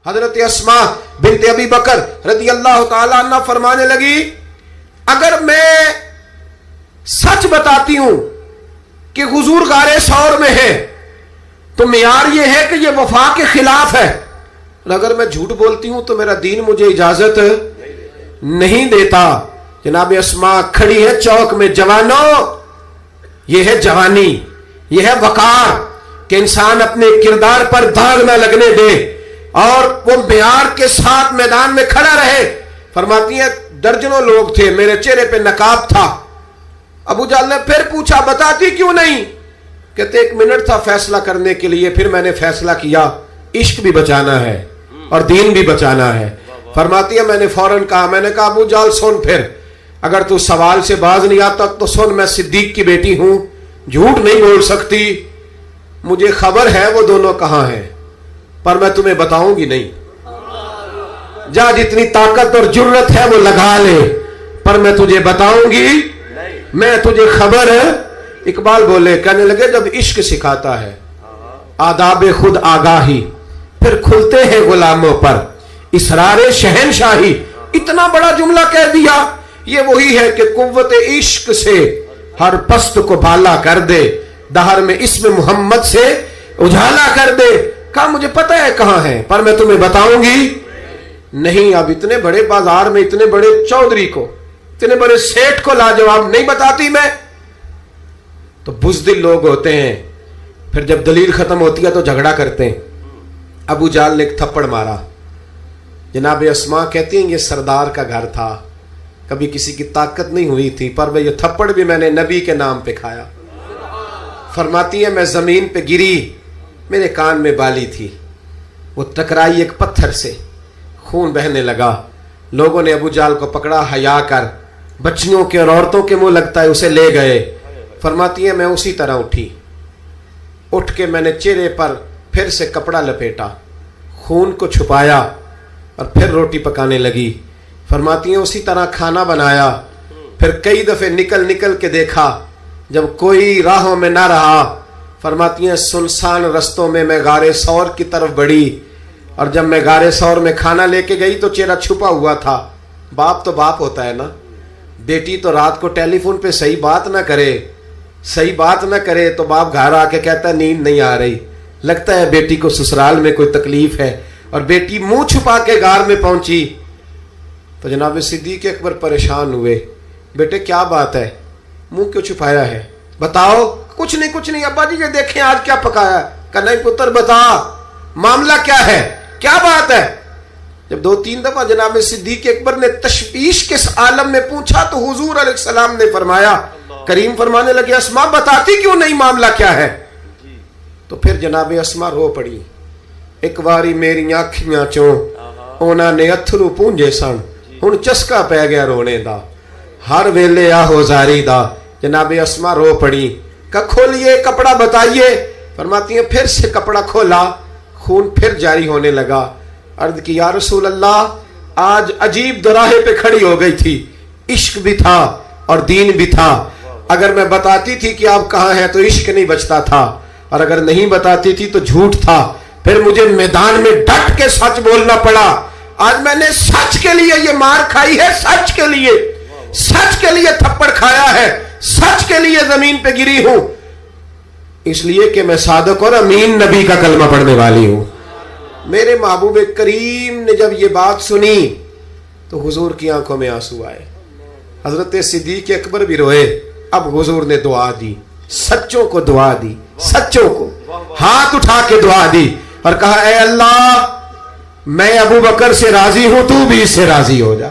حضرت اسما بنت ابی بکر رضی اللہ تعالی عنہ فرمانے لگی اگر میں سچ بتاتی ہوں کہ حضور غار ثور میں ہے تو معیار یہ ہے کہ یہ وفا کے خلاف ہے، اور اگر میں جھوٹ بولتی ہوں تو میرا دین مجھے اجازت نہیں دیتا۔ جناب اسما کھڑی ہے چوک میں، جوانوں یہ ہے جوانی، یہ ہے وقار کہ انسان اپنے کردار پر داغ نہ لگنے دے اور وہ معیار کے ساتھ میدان میں کھڑا رہے۔ فرماتی ہیں درجنوں لوگ تھے، میرے چہرے پہ نقاب تھا۔ ابو جہل نے پھر پوچھا بتاتی کیوں نہیں؟ کہتے 1 منٹ تھا فیصلہ کرنے کے لیے، پھر میں نے فیصلہ کیا عشق بھی بچانا ہے اور دین بھی بچانا ہے۔ فرماتی ہے میں نے فوراً کہا، میں نے کہا ابو جہل سن، پھر اگر تو سوال سے باز نہیں آتا تو سن، میں صدیق کی بیٹی ہوں، جھوٹ نہیں بول سکتی، مجھے خبر ہے وہ دونوں کہاں ہیں، پر میں تمہیں بتاؤں گی نہیں۔ جا جتنی طاقت اور جرت ہے وہ لگا لے، پر میں تجھے بتاؤں گی میں تجھے خبر ہے۔ اقبال بولے، کہنے لگے جب عشق سکھاتا ہے آداب خود آگاہی، پھر کھلتے ہیں غلاموں پر اسرار شہنشاہی۔ اتنا بڑا جملہ کہہ دیا، یہ وہی ہے کہ قوت عشق سے ہر پست کو بالا کر دے، دہر میں اسم محمد سے اجالا کر دے۔ کہا مجھے پتہ ہے کہاں ہے، پر میں تمہیں بتاؤں گی نہیں۔ اب اتنے بڑے بازار میں اتنے بڑے چودھری کو، اتنے بڑے سیٹ کو لاجواب نہیں بتاتی میں؟ تو بزدل لوگ ہوتے ہیں، پھر جب دلیل ختم ہوتی ہے تو جھگڑا کرتے ہیں۔ ابو جہل نے ایک تھپڑ مارا۔ جناب اسما کہتی ہیں یہ سردار کا گھر تھا، کبھی کسی کی طاقت نہیں ہوئی تھی، پر یہ تھپڑ بھی میں نے نبی کے نام پہ کھایا۔ فرماتی ہے میں زمین پہ گری، میرے کان میں بالی تھی، وہ ٹکرائی ایک پتھر سے، خون بہنے لگا۔ لوگوں نے ابو جہل کو پکڑا، حیا کر، بچیوں کے اور عورتوں کے منہ لگتا ہے، اسے لے گئے۔ فرماتی ہے میں اسی طرح اٹھی، اٹھ کے میں نے چہرے پر پھر سے کپڑا لپیٹا، خون کو چھپایا اور پھر روٹی پکانے لگی۔ فرماتی ہیں اسی طرح کھانا بنایا، پھر کئی دفعے نکل نکل کے دیکھا، جب کوئی راہوں میں نہ رہا، فرماتی ہیں سنسان رستوں میں میں غار ثور کی طرف بڑھی، اور جب میں غار ثور میں کھانا لے کے گئی تو چہرہ چھپا ہوا تھا۔ باپ تو باپ ہوتا ہے نا، بیٹی تو رات کو ٹیلی فون پہ صحیح بات نہ کرے تو باپ گھر آ کے کہتا ہے نیند نہیں آ رہی، لگتا ہے بیٹی کو سسرال میں کوئی تکلیف ہے، اور بیٹی منہ چھپا کے غار میں پہنچی تو جناب صدیق اکبر پریشان ہوئے، بیٹے کیا بات ہے، منہ کیوں چھپایا ہے، بتاؤ۔ کچھ نہیں ابا جی یہ دیکھیں آج کیا پکایا ہے۔ کہا نہیں پتر بتا معاملہ کیا ہے، کیا بات ہے۔ جب 2-3 دفعہ جناب صدیق اکبر نے تشویش کے عالم میں پوچھا تو حضور علیہ السلام نے فرمایا، کریم فرمانے لگے اسما بتاتی کیوں نہیں معاملہ کیا ہے؟ تو پھر جناب اسما رو پڑی، ایک واری میری آنکھیاں چوں انہاں نے اتھرو پونجے سن، ہن چسکا پہ گیا رونے دا، ہر ویلے آہو زاری دا۔ جناب اسما رو پڑی، کہ کھولیے کپڑا بتائیے۔ فرماتی ہیں پھر سے کپڑا کھولا، خون پھر جاری ہونے لگا۔ عرض کی یا رسول اللہ آج عجیب دراہے پہ کھڑی ہو گئی تھی، عشق بھی تھا اور دین بھی تھا۔ اگر میں بتاتی تھی کہ آپ کہاں ہیں تو عشق نہیں بچتا تھا، اور اگر نہیں بتاتی تھی تو جھوٹ تھا، پھر مجھے میدان میں ڈٹ کے سچ بولنا پڑا۔ آج میں نے سچ کے لیے یہ مار کھائی ہے، سچ کے لیے تھپڑ کھایا ہے، سچ کے لیے زمین پہ گری ہوں، اس لیے کہ میں صادق اور امین نبی کا کلمہ پڑھنے والی ہوں۔ میرے محبوب کریم نے جب یہ بات سنی تو حضور کی آنکھوں میں آنسو آئے، حضرت صدیق اکبر بھی روئے۔ اب حضور نے دعا دی، سچوں کو دعا دی، سچوں کو ہاتھ اٹھا کے دعا دی اور کہا اے اللہ میں ابو بکر سے راضی ہوں، تو بھی اس سے راضی ہو جا۔